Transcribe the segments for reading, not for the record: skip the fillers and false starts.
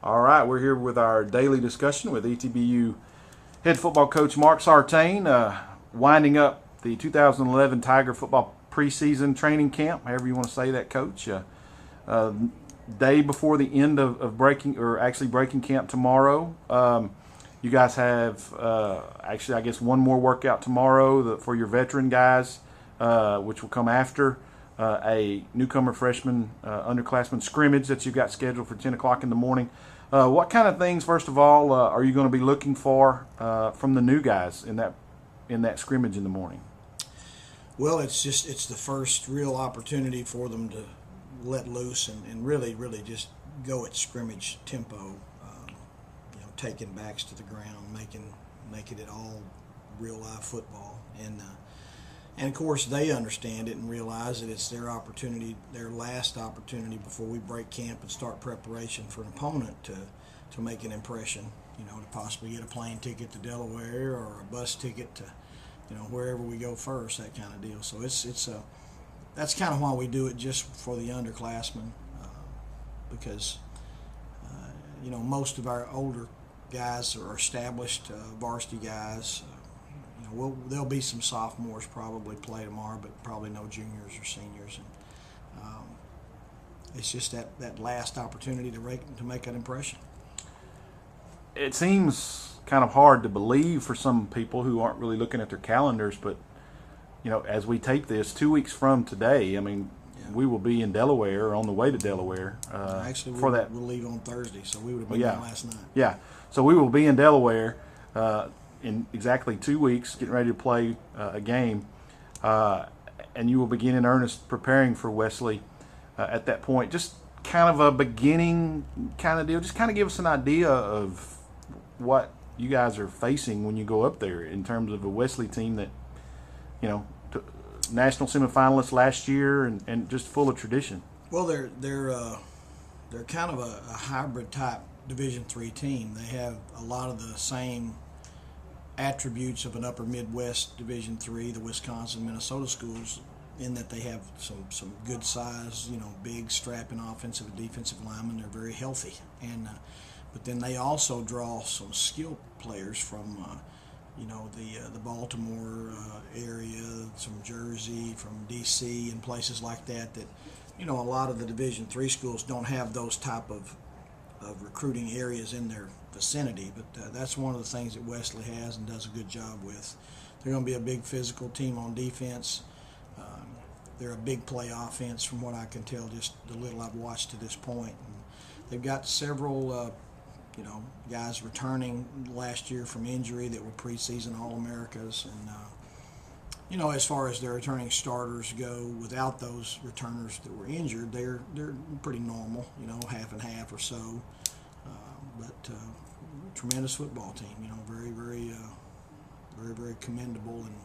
All right, we're here with our daily discussion with ETBU head football coach Mark Sartain, winding up the 2011 Tiger football preseason training camp, however you want to say that, Coach. Day before the end of breaking camp tomorrow. You guys have actually, I guess, one more workout tomorrow for your veteran guys, which will come after a newcomer freshman underclassmen scrimmage that you've got scheduled for 10 o'clock in the morning. What kind of things, first of all, are you going to be looking for from the new guys in that scrimmage in the morning? Well, it's the first real opportunity for them to let loose and really just go at scrimmage tempo. Taking backs to the ground, making it all real live football, and of course they understand it and realize that it's their opportunity, their last opportunity before we break camp and start preparation for an opponent to make an impression. To possibly get a plane ticket to Delaware or a bus ticket to wherever we go first, that kind of deal. So that's kind of why we do it, just for the underclassmen, because most of our older guys are established varsity guys. There'll be some sophomores probably play tomorrow, but probably no juniors or seniors. And it's just that last opportunity to make an impression. It seems kind of hard to believe for some people who aren't really looking at their calendars, but as we tape this 2 weeks from today, we will be in Delaware or on the way to Delaware. Actually, we'll leave on Thursday, so we would have been there last night. Yeah, so we will be in Delaware in exactly 2 weeks, getting ready to play a game, and you will begin in earnest preparing for Wesley at that point. Just kind of a beginning kind of deal. Just kind of give us an idea of what you guys are facing when you go up there in terms of a Wesley team that, national semifinalists last year and just full of tradition. Well, they're kind of a hybrid type Division III team. They have a lot of the same attributes of an Upper Midwest Division III, the Wisconsin, Minnesota schools, in that they have some good size, big strapping offensive and defensive linemen. They're very healthy, and but then they also draw some skill players from the Baltimore area, from Jersey, from DC, and places like that. A lot of the Division III schools don't have those type of recruiting areas in their vicinity. But that's one of the things that Wesley has and does a good job with. They're going to be a big physical team on defense. They're a big play offense, from what I can tell, just the little I've watched to this point. And they've got several guys returning last year from injury that were preseason All-Americas. And, as far as their returning starters go, without those returners that were injured, they're pretty normal, half and half or so. But tremendous football team, very, very, very, very commendable. And,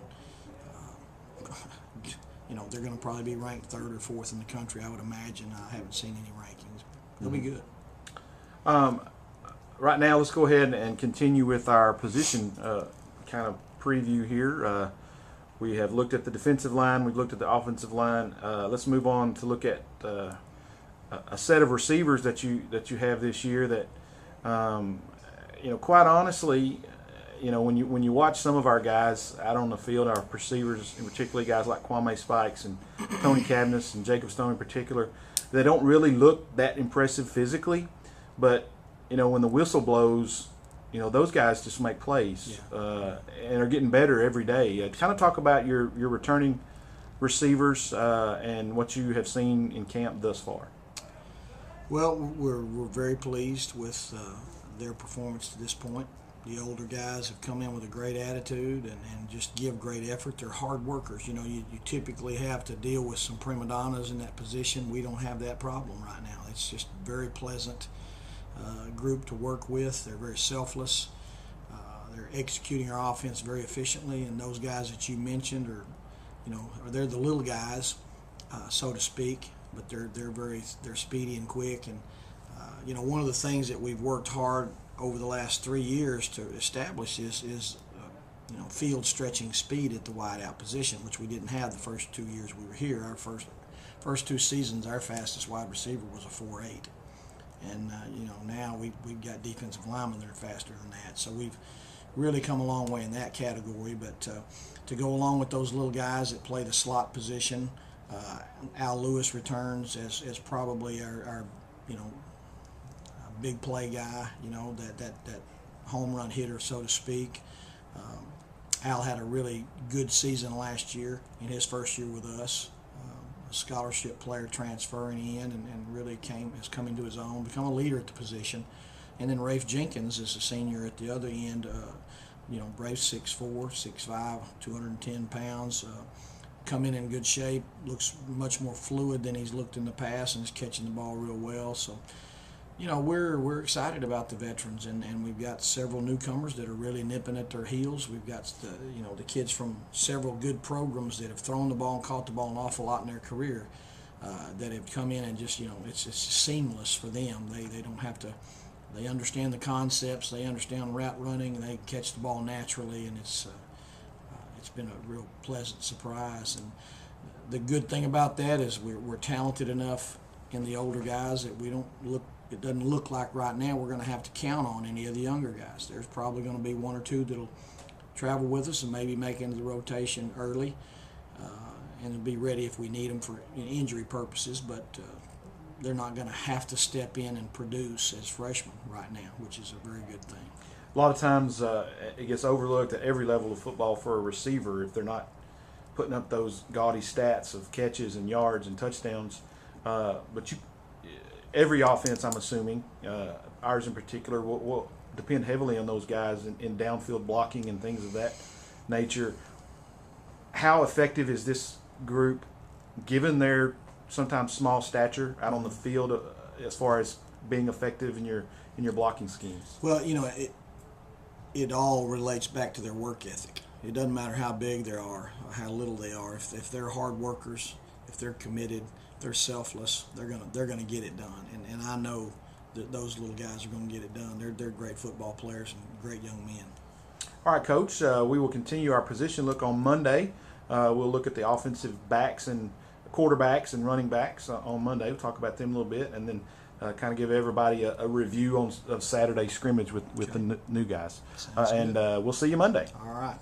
they're going to probably be ranked third or fourth in the country, I would imagine. I haven't seen any rankings. They'll be good. Right now, let's go ahead and continue with our position kind of preview here. We have looked at the defensive line. We've looked at the offensive line. Let's move on to look at a set of receivers that you have this year that, quite honestly, when you watch some of our guys out on the field, our receivers, and particularly guys like Kwame Spikes and Tony Cabness and Jacob Stone in particular, they don't really look that impressive physically, but when the whistle blows, those guys just make plays and are getting better every day. Kind of talk about your returning receivers and what you have seen in camp thus far. Well, we're very pleased with their performance to this point. The older guys have come in with a great attitude and just give great effort. They're hard workers. You typically have to deal with some prima donnas in that position. We don't have that problem right now. It's just very pleasant group to work with. They're very selfless. They're executing our offense very efficiently, and those guys that you mentioned they're the little guys, so to speak, but they're speedy and quick. And one of the things that we've worked hard over the last 3 years to establish is field stretching speed at the wideout position, which we didn't have the first 2 years we were here. Our first 2 seasons, our fastest wide receiver was a 4.8. And now now we've got defensive linemen that are faster than that. So we've really come a long way in that category. But to go along with those little guys that play the slot position, Al Lewis returns as probably our big play guy, that home run hitter, so to speak. Al had a really good season last year in his first year with us. A scholarship player transferring in and really has come into his own, become a leader at the position. And then Rafe Jenkins is a senior at the other end. Rafe's 6'4", 6'5", 210 pounds. Come in good shape, looks much more fluid than he's looked in the past, and is catching the ball real well. So, we're excited about the veterans, and we've got several newcomers that are really nipping at their heels. We've got the kids from several good programs that have thrown the ball and caught the ball an awful lot in their career, that have come in and just it's just seamless for them. They don't have to. They understand the concepts. They understand route running, and they catch the ball naturally, and it's been a real pleasant surprise. And the good thing about that is we're talented enough in the older guys that it doesn't look like right now we're going to have to count on any of the younger guys. There's probably going to be one or two that'll travel with us and maybe make into the rotation early, and be ready if we need them for injury purposes, but they're not going to have to step in and produce as freshmen right now, which is a very good thing. A lot of times it gets overlooked at every level of football for a receiver if they're not putting up those gaudy stats of catches and yards and touchdowns. But every offense, I'm assuming, ours in particular, will depend heavily on those guys in downfield blocking and things of that nature. How effective is this group, given their sometimes small stature, out on the field, as far as being effective in your blocking schemes? Well, it all relates back to their work ethic. It doesn't matter how big they are or how little they are. If they're hard workers, if they're committed, if they're selfless, they're gonna get it done. And I know that those little guys are gonna get it done. They're great football players and great young men. All right, Coach. We will continue our position look on Monday. We'll look at the offensive backs and quarterbacks and running backs on Monday. We'll talk about them a little bit, and then kind of give everybody a review of Saturday's scrimmage with the new guys. And we'll see you Monday. All right.